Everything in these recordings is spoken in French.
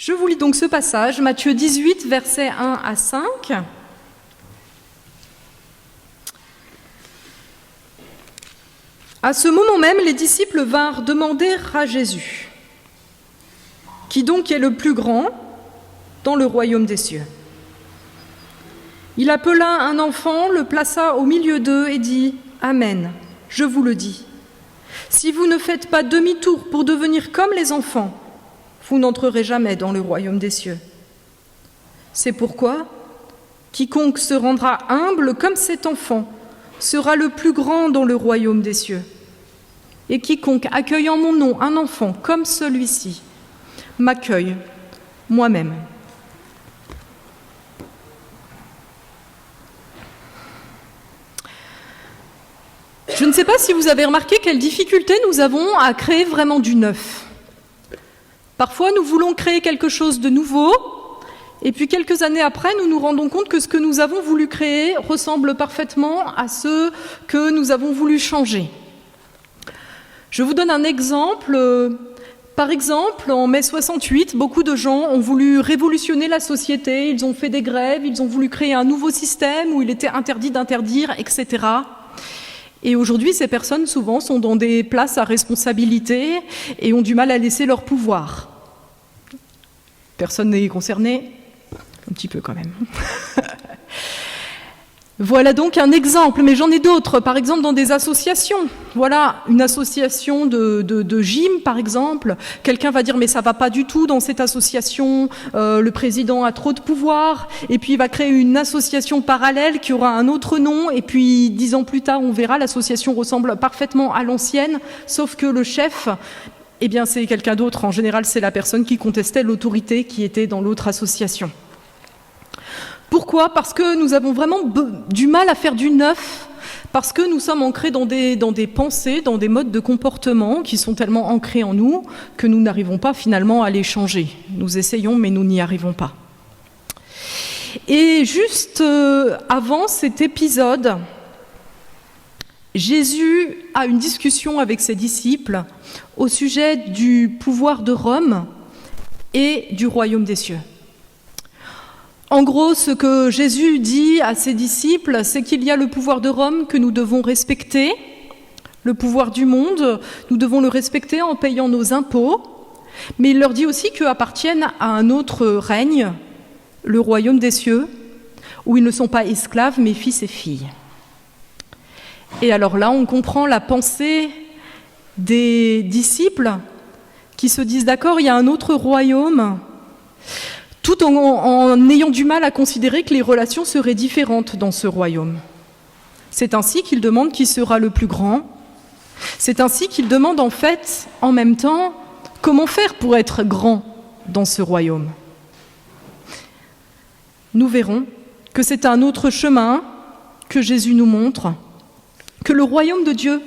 Je vous lis donc ce passage, Matthieu 18, versets 1 à 5. À ce moment même, les disciples vinrent demander à Jésus, qui donc est le plus grand dans le royaume des cieux. Il appela un enfant, le plaça au milieu d'eux et dit « Amen, je vous le dis. Si vous ne faites pas demi-tour pour devenir comme les enfants, vous n'entrerez jamais dans le royaume des cieux. C'est pourquoi quiconque se rendra humble comme cet enfant sera le plus grand dans le royaume des cieux. Et quiconque accueille en mon nom un enfant comme celui-ci m'accueille moi-même. » Je ne sais pas si vous avez remarqué quelles difficultés nous avons à créer vraiment du neuf. Parfois, nous voulons créer quelque chose de nouveau, et puis quelques années après, nous nous rendons compte que ce que nous avons voulu créer ressemble parfaitement à ce que nous avons voulu changer. Je vous donne un exemple. Par exemple, en mai 68, beaucoup de gens ont voulu révolutionner la société, ils ont fait des grèves, ils ont voulu créer un nouveau système où il était interdit d'interdire, etc. Et aujourd'hui, ces personnes, souvent, sont dans des places à responsabilité et ont du mal à laisser leur pouvoir. Personne n'est concerné ? Un petit peu quand même. Voilà donc un exemple, mais j'en ai d'autres. Par exemple, dans des associations. Voilà, une association de gym, par exemple. Quelqu'un va dire, mais ça va pas du tout dans cette association, le président a trop de pouvoir. Et puis, il va créer une association parallèle qui aura un autre nom. Et puis, 10 ans plus tard, on verra, l'association ressemble parfaitement à l'ancienne, sauf que le chef, eh bien, c'est quelqu'un d'autre. En général, c'est la personne qui contestait l'autorité qui était dans l'autre association. Pourquoi ? Parce que nous avons vraiment du mal à faire du neuf, parce que nous sommes ancrés dans des pensées, dans des modes de comportement qui sont tellement ancrés en nous que nous n'arrivons pas finalement à les changer. Nous essayons, mais nous n'y arrivons pas. Et juste avant cet épisode, Jésus a une discussion avec ses disciples au sujet du pouvoir de Rome et du royaume des cieux. En gros, ce que Jésus dit à ses disciples, c'est qu'il y a le pouvoir de Rome que nous devons respecter, le pouvoir du monde, nous devons le respecter en payant nos impôts, mais il leur dit aussi qu'eux appartiennent à un autre règne, le royaume des cieux, où ils ne sont pas esclaves, mais fils et filles. Et alors là, on comprend la pensée des disciples qui se disent « D'accord, il y a un autre royaume », tout en ayant du mal à considérer que les relations seraient différentes dans ce royaume. C'est ainsi qu'ils demandent qui sera le plus grand. C'est ainsi qu'ils demandent en fait, en même temps, comment faire pour être grand dans ce royaume. Nous verrons que c'est un autre chemin que Jésus nous montre, que le royaume de Dieu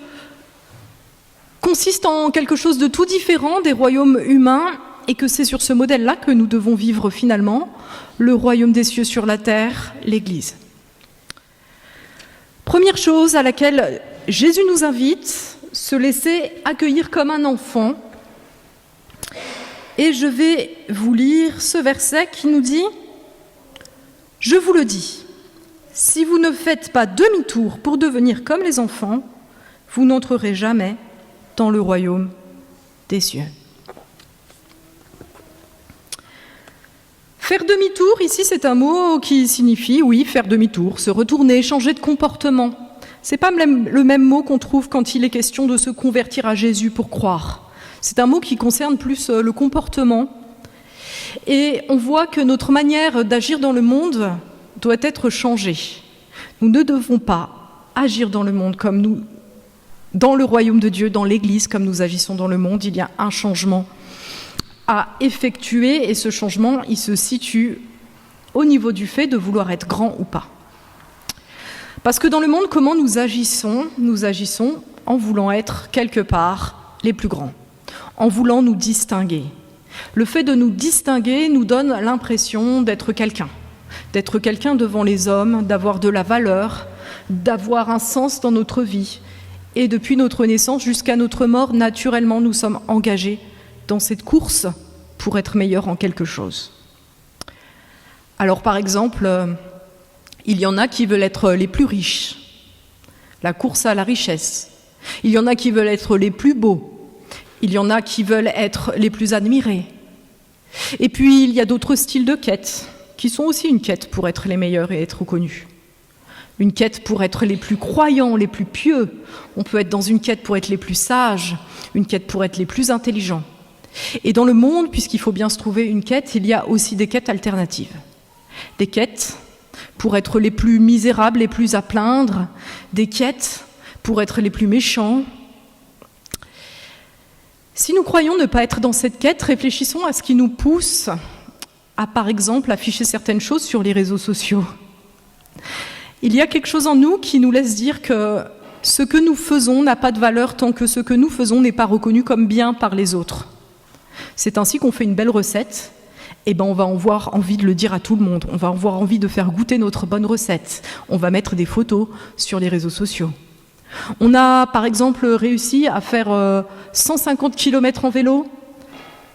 consiste en quelque chose de tout différent des royaumes humains, et que c'est sur ce modèle-là que nous devons vivre finalement le royaume des cieux sur la terre, l'Église. Première chose à laquelle Jésus nous invite, se laisser accueillir comme un enfant. Et je vais vous lire ce verset qui nous dit « Je vous le dis, si vous ne faites pas demi-tour pour devenir comme les enfants, vous n'entrerez jamais dans le royaume des cieux. » Faire demi-tour, ici, c'est un mot qui signifie, oui, faire demi-tour, se retourner, changer de comportement. C'est pas le même mot qu'on trouve quand il est question de se convertir à Jésus pour croire. C'est un mot qui concerne plus le comportement. Et on voit que notre manière d'agir dans le monde doit être changée. Nous ne devons pas agir dans le monde comme nous, dans le royaume de Dieu, dans l'Église, comme nous agissons dans le monde. Il y a un changement à effectuer, et ce changement, il se situe au niveau du fait de vouloir être grand ou pas. Parce que dans le monde, comment nous agissons en voulant être quelque part les plus grands, en voulant nous distinguer. Le fait de nous distinguer nous donne l'impression d'être quelqu'un devant les hommes, d'avoir de la valeur, d'avoir un sens dans notre vie. Et depuis notre naissance jusqu'à notre mort, naturellement, nous sommes engagés dans cette course pour être meilleur en quelque chose. Alors par exemple, il y en a qui veulent être les plus riches, la course à la richesse. Il y en a qui veulent être les plus beaux. Il y en a qui veulent être les plus admirés. Et puis il y a d'autres styles de quêtes, qui sont aussi une quête pour être les meilleurs et être reconnus. Une quête pour être les plus croyants, les plus pieux. On peut être dans une quête pour être les plus sages, une quête pour être les plus intelligents. Et dans le monde, puisqu'il faut bien se trouver une quête, il y a aussi des quêtes alternatives. Des quêtes pour être les plus misérables, les plus à plaindre, des quêtes pour être les plus méchants. Si nous croyons ne pas être dans cette quête, réfléchissons à ce qui nous pousse à, par exemple, afficher certaines choses sur les réseaux sociaux. Il y a quelque chose en nous qui nous laisse dire que ce que nous faisons n'a pas de valeur tant que ce que nous faisons n'est pas reconnu comme bien par les autres. C'est ainsi qu'on fait une belle recette, et on va avoir envie de le dire à tout le monde, on va avoir envie de faire goûter notre bonne recette, on va mettre des photos sur les réseaux sociaux. On a par exemple réussi à faire 150 km en vélo,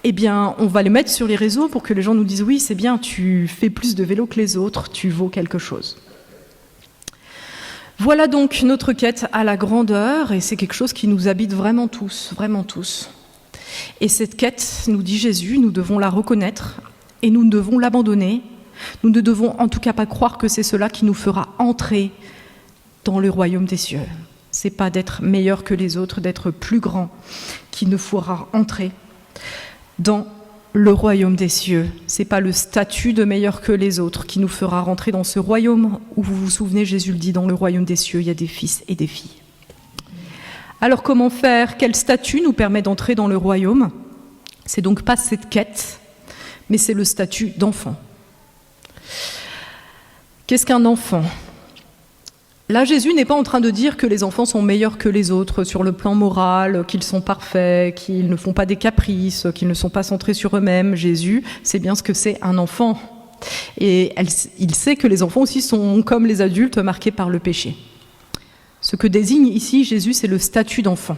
on va les mettre sur les réseaux pour que les gens nous disent « oui, c'est bien, tu fais plus de vélo que les autres, tu vaux quelque chose ». Voilà donc notre quête à la grandeur, et c'est quelque chose qui nous habite vraiment tous, vraiment tous. Et cette quête, nous dit Jésus, nous devons la reconnaître et nous devons l'abandonner. Nous ne devons en tout cas pas croire que c'est cela qui nous fera entrer dans le royaume des cieux. C'est pas d'être meilleur que les autres, d'être plus grand qui nous fera entrer dans le royaume des cieux. C'est pas le statut de meilleur que les autres qui nous fera rentrer dans ce royaume où, vous vous souvenez, Jésus le dit, dans le royaume des cieux, il y a des fils et des filles. Alors comment faire? Quel statut nous permet d'entrer dans le royaume? C'est donc pas cette quête, mais c'est le statut d'enfant. Qu'est-ce qu'un enfant? Là, Jésus n'est pas en train de dire que les enfants sont meilleurs que les autres sur le plan moral, qu'ils sont parfaits, qu'ils ne font pas des caprices, qu'ils ne sont pas centrés sur eux-mêmes. Jésus sait bien ce que c'est un enfant. Et il sait que les enfants aussi sont, comme les adultes, marqués par le péché. Ce que désigne ici Jésus, c'est le statut d'enfant.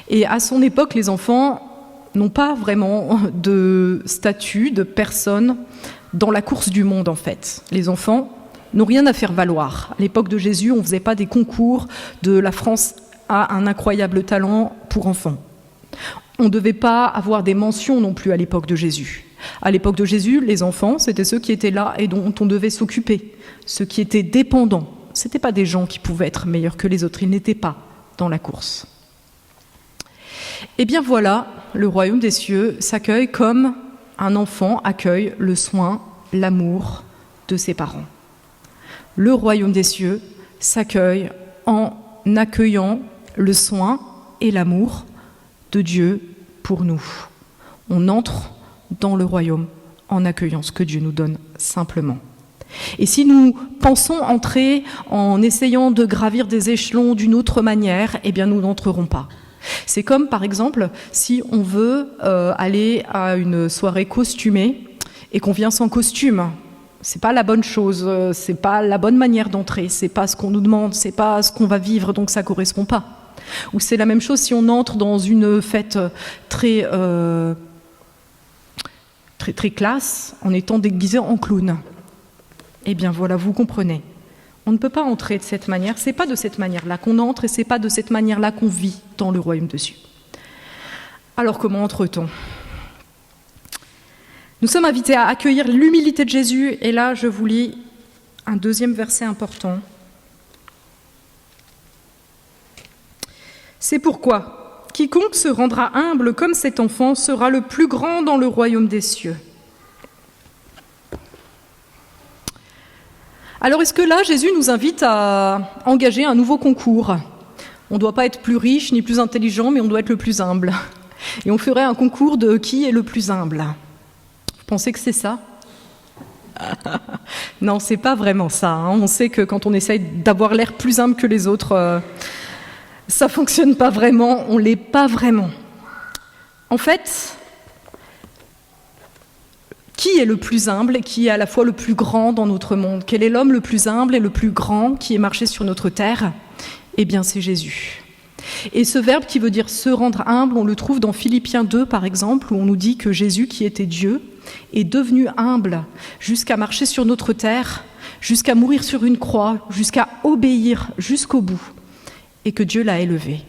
Et à son époque, les enfants n'ont pas vraiment de statut, de personne dans la course du monde, en fait. Les enfants n'ont rien à faire valoir. À l'époque de Jésus, on ne faisait pas des concours de la France a un incroyable talent pour enfants. On ne devait pas avoir des mentions non plus à l'époque de Jésus. À l'époque de Jésus, les enfants, c'était ceux qui étaient là et dont on devait s'occuper, ceux qui étaient dépendants. Ce n'étaient pas des gens qui pouvaient être meilleurs que les autres, ils n'étaient pas dans la course. Eh bien voilà, le royaume des cieux s'accueille comme un enfant accueille le soin, l'amour de ses parents. Le royaume des cieux s'accueille en accueillant le soin et l'amour de Dieu pour nous. On entre dans le royaume en accueillant ce que Dieu nous donne simplement. Et si nous pensons entrer en essayant de gravir des échelons d'une autre manière, nous n'entrerons pas. C'est comme par exemple si on veut aller à une soirée costumée et qu'on vient sans costume. C'est pas la bonne chose, c'est pas la bonne manière d'entrer, c'est pas ce qu'on nous demande, c'est pas ce qu'on va vivre, donc ça correspond pas. Ou c'est la même chose si on entre dans une fête très classe en étant déguisé en clown. Voilà, vous comprenez. On ne peut pas entrer de cette manière, c'est pas de cette manière-là qu'on entre et c'est pas de cette manière-là qu'on vit dans le royaume de Dieu. Alors comment entre-t-on ? Nous sommes invités à accueillir l'humilité de Jésus, et là je vous lis un deuxième verset important. C'est pourquoi quiconque se rendra humble comme cet enfant sera le plus grand dans le royaume des cieux. Alors est-ce que là Jésus nous invite à engager un nouveau concours ? On ne doit pas être plus riche ni plus intelligent, mais on doit être le plus humble. Et on ferait un concours de qui est le plus humble. Vous pensez que c'est ça ? Non, c'est pas vraiment ça. On sait que quand on essaye d'avoir l'air plus humble que les autres, ça fonctionne pas vraiment, on l'est pas vraiment. En fait, qui est le plus humble et qui est à la fois le plus grand dans notre monde ? Quel est l'homme le plus humble et le plus grand qui est marché sur notre terre ? C'est Jésus. Et ce verbe qui veut dire se rendre humble, on le trouve dans Philippiens 2 par exemple, où on nous dit que Jésus, qui était Dieu, est devenu humble jusqu'à marcher sur notre terre, jusqu'à mourir sur une croix, jusqu'à obéir jusqu'au bout, et que Dieu l'a élevé.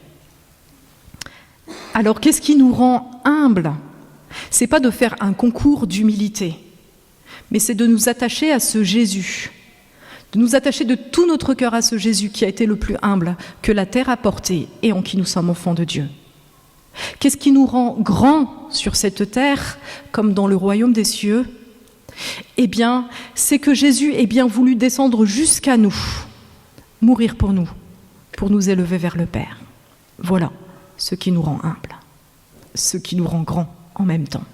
Alors qu'est-ce qui nous rend humbles ? C'est pas de faire un concours d'humilité, mais c'est de nous attacher à ce Jésus, de nous attacher de tout notre cœur à ce Jésus qui a été le plus humble que la terre a porté et en qui nous sommes enfants de Dieu. Qu'est-ce qui nous rend grands sur cette terre, comme dans le royaume des cieux ? Eh bien, c'est que Jésus ait bien voulu descendre jusqu'à nous, mourir pour nous élever vers le Père. Voilà ce qui nous rend humbles, ce qui nous rend grands en même temps.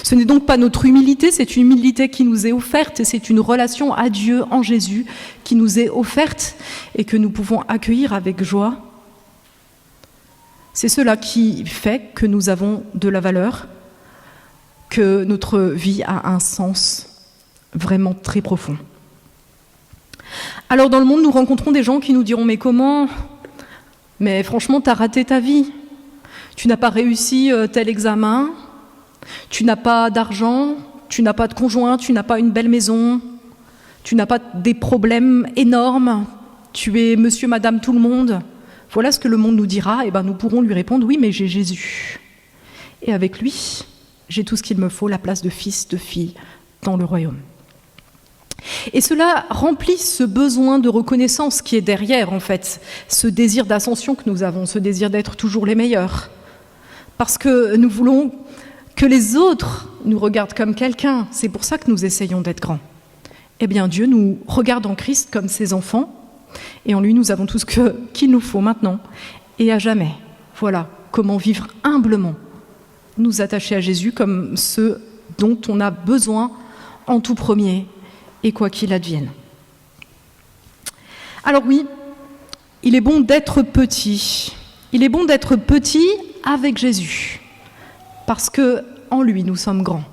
Ce n'est donc pas notre humilité, c'est une humilité qui nous est offerte et c'est une relation à Dieu en Jésus qui nous est offerte et que nous pouvons accueillir avec joie. C'est cela qui fait que nous avons de la valeur, que notre vie a un sens vraiment très profond. Alors dans le monde, nous rencontrons des gens qui nous diront « Mais comment ? Mais franchement, t'as raté ta vie. Tu n'as pas réussi tel examen. Tu n'as pas d'argent, tu n'as pas de conjoint, tu n'as pas une belle maison, tu n'as pas des problèmes énormes, tu es monsieur, madame, tout le monde. » Voilà ce que le monde nous dira, et nous pourrons lui répondre « Oui, mais j'ai Jésus. Et avec lui, j'ai tout ce qu'il me faut, la place de fils, de fille dans le royaume. » Et cela remplit ce besoin de reconnaissance qui est derrière, en fait, ce désir d'ascension que nous avons, ce désir d'être toujours les meilleurs. Parce que nous voulons que les autres nous regardent comme quelqu'un, c'est pour ça que nous essayons d'être grands. Eh bien, Dieu nous regarde en Christ comme ses enfants, et en lui, nous avons tout ce qu'il nous faut maintenant et à jamais. Voilà comment vivre humblement, nous attacher à Jésus comme ceux dont on a besoin en tout premier, et quoi qu'il advienne. Alors oui, il est bon d'être petit. Il est bon d'être petit avec Jésus. Parce que en lui, nous sommes grands,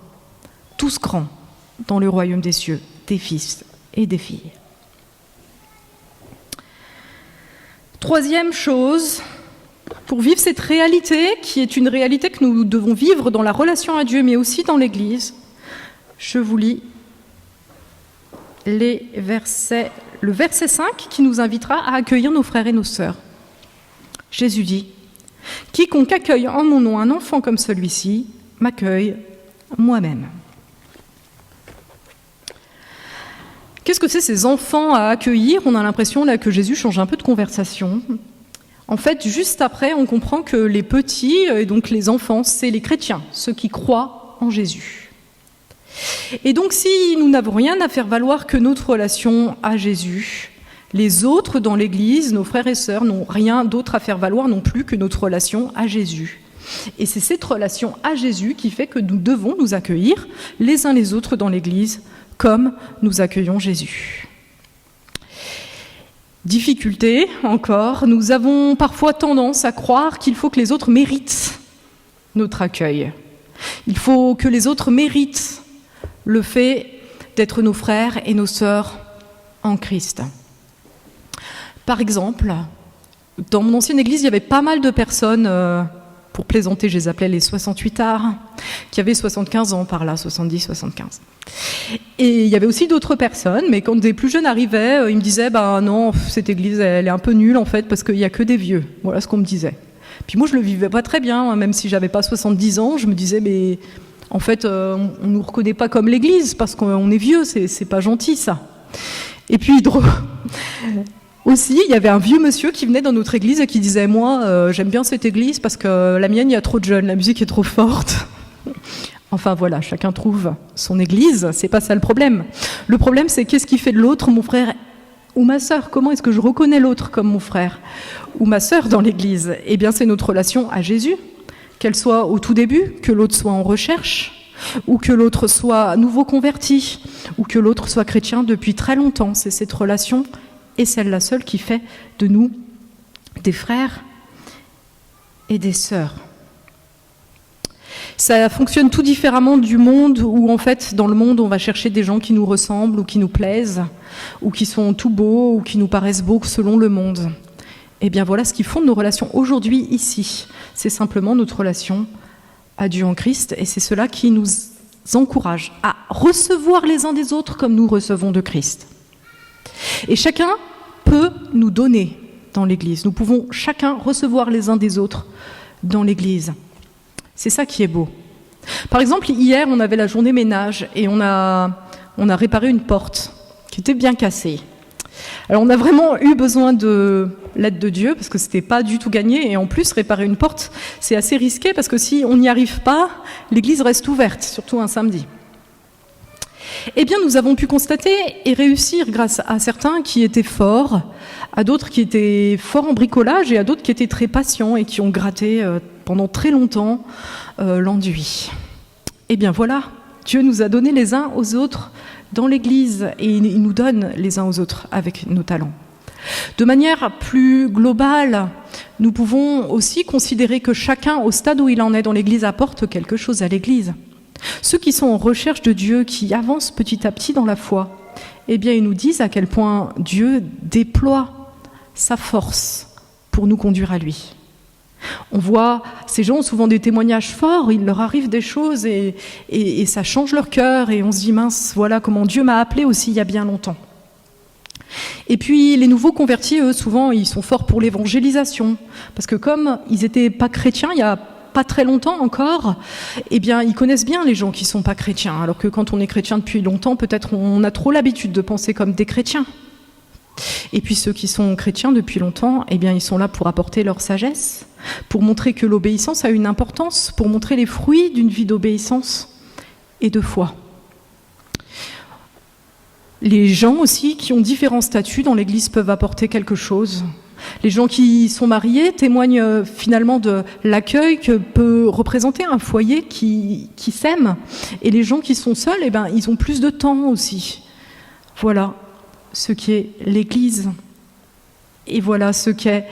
tous grands, dans le royaume des cieux, des fils et des filles. Troisième chose, pour vivre cette réalité, qui est une réalité que nous devons vivre dans la relation à Dieu, mais aussi dans l'Église, je vous lis le verset 5 qui nous invitera à accueillir nos frères et nos sœurs. Jésus dit « Quiconque accueille en mon nom un enfant comme celui-ci, m'accueille moi-même. » Qu'est-ce que c'est ces enfants à accueillir ? On a l'impression là que Jésus change un peu de conversation. En fait, juste après, on comprend que les petits, et donc les enfants, c'est les chrétiens, ceux qui croient en Jésus. Et donc, si nous n'avons rien à faire valoir que notre relation à Jésus, les autres dans l'Église, nos frères et sœurs, n'ont rien d'autre à faire valoir non plus que notre relation à Jésus. Et c'est cette relation à Jésus qui fait que nous devons nous accueillir les uns les autres dans l'Église comme nous accueillons Jésus. Difficulté, encore, nous avons parfois tendance à croire qu'il faut que les autres méritent notre accueil. Il faut que les autres méritent le fait d'être nos frères et nos sœurs en Christ. Par exemple, dans mon ancienne église, il y avait pas mal de personnes, pour plaisanter, je les appelais les 68ards, qui avaient 75 ans par là, 70, 75. Et il y avait aussi d'autres personnes, mais quand des plus jeunes arrivaient, ils me disaient « non, cette église, elle est un peu nulle en fait, parce qu'il n'y a que des vieux. » Voilà ce qu'on me disait. Puis moi, je le vivais pas très bien, même si j'avais pas 70 ans, je me disais « mais en fait, on nous reconnaît pas comme l'église, parce qu'on est vieux, c'est pas gentil ça. » Et puis, aussi, il y avait un vieux monsieur qui venait dans notre église et qui disait « Moi, j'aime bien cette église parce que la mienne, il y a trop de jeunes, la musique est trop forte. » Enfin voilà, chacun trouve son église, c'est pas ça le problème. Le problème, c'est qu'est-ce qui fait de l'autre mon frère ou ma sœur ? Comment est-ce que je reconnais l'autre comme mon frère ou ma sœur dans l'église ? Eh bien, c'est notre relation à Jésus, qu'elle soit au tout début, que l'autre soit en recherche, ou que l'autre soit nouveau converti, ou que l'autre soit chrétien depuis très longtemps. C'est cette relation, et celle-là seule, qui fait de nous des frères et des sœurs. Ça fonctionne tout différemment du monde où, en fait, dans le monde, on va chercher des gens qui nous ressemblent ou qui nous plaisent, ou qui sont tout beaux ou qui nous paraissent beaux selon le monde. Eh bien voilà ce qui fonde nos relations aujourd'hui ici. C'est simplement notre relation à Dieu en Christ, et c'est cela qui nous encourage à recevoir les uns des autres comme nous recevons de Christ. Et chacun peut nous donner dans l'Église. Nous pouvons chacun recevoir les uns des autres dans l'Église. C'est ça qui est beau. Par exemple, hier, on avait la journée ménage et on a réparé une porte qui était bien cassée. Alors on a vraiment eu besoin de l'aide de Dieu parce que c'était pas du tout gagné, et en plus réparer une porte c'est assez risqué parce que si on n'y arrive pas, l'église reste ouverte, surtout un samedi. Eh bien nous avons pu constater et réussir grâce à certains qui étaient forts, à d'autres qui étaient forts en bricolage et à d'autres qui étaient très patients et qui ont gratté pendant très longtemps l'enduit. Eh bien voilà, Dieu nous a donné les uns aux autres dans l'Église, et il nous donne les uns aux autres avec nos talents. De manière plus globale, nous pouvons aussi considérer que chacun, au stade où il en est dans l'Église, apporte quelque chose à l'Église. Ceux qui sont en recherche de Dieu, qui avancent petit à petit dans la foi, eh bien, ils nous disent à quel point Dieu déploie sa force pour nous conduire à lui. On voit, ces gens ont souvent des témoignages forts, il leur arrive des choses et ça change leur cœur, et on se dit mince, voilà comment Dieu m'a appelé aussi il y a bien longtemps. Et puis les nouveaux convertis, eux, souvent ils sont forts pour l'évangélisation, parce que comme ils n'étaient pas chrétiens il y a pas très longtemps encore, eh bien ils connaissent bien les gens qui sont pas chrétiens, alors que quand on est chrétien depuis longtemps, peut-être on a trop l'habitude de penser comme des chrétiens. Et puis ceux qui sont chrétiens depuis longtemps, eh bien ils sont là pour apporter leur sagesse, pour montrer que l'obéissance a une importance, pour montrer les fruits d'une vie d'obéissance et de foi. Les gens aussi qui ont différents statuts dans l'Église peuvent apporter quelque chose. Les gens qui sont mariés témoignent finalement de l'accueil que peut représenter un foyer qui s'aime. Et les gens qui sont seuls, eh ben, ils ont plus de temps aussi. Voilà ce qu'est l'Église. Et voilà ce qu'est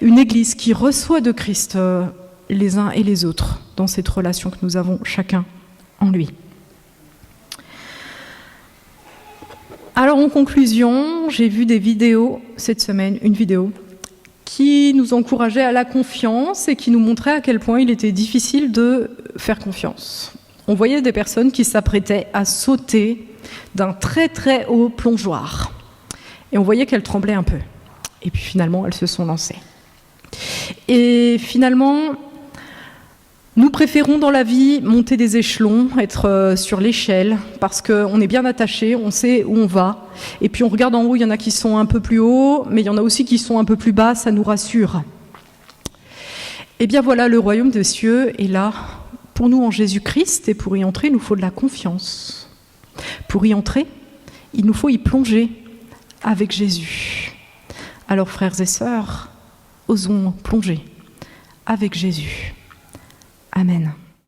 une Église qui reçoit de Christ les uns et les autres dans cette relation que nous avons chacun en lui. Alors en conclusion, j'ai vu des vidéos cette semaine, une vidéo qui nous encourageait à la confiance et qui nous montrait à quel point il était difficile de faire confiance. On voyait des personnes qui s'apprêtaient à sauter d'un très très haut plongeoir. Et on voyait qu'elles tremblaient un peu. Et puis finalement, elles se sont lancées. Et finalement, nous préférons dans la vie monter des échelons, être sur l'échelle, parce qu'on est bien attaché, on sait où on va. Et puis on regarde en haut, il y en a qui sont un peu plus hauts, mais il y en a aussi qui sont un peu plus bas, ça nous rassure. Eh bien voilà, le royaume des cieux est là pour nous en Jésus-Christ, et pour y entrer, il nous faut de la confiance. Pour y entrer, il nous faut y plonger avec Jésus. Alors frères et sœurs, osons plonger avec Jésus. Amen.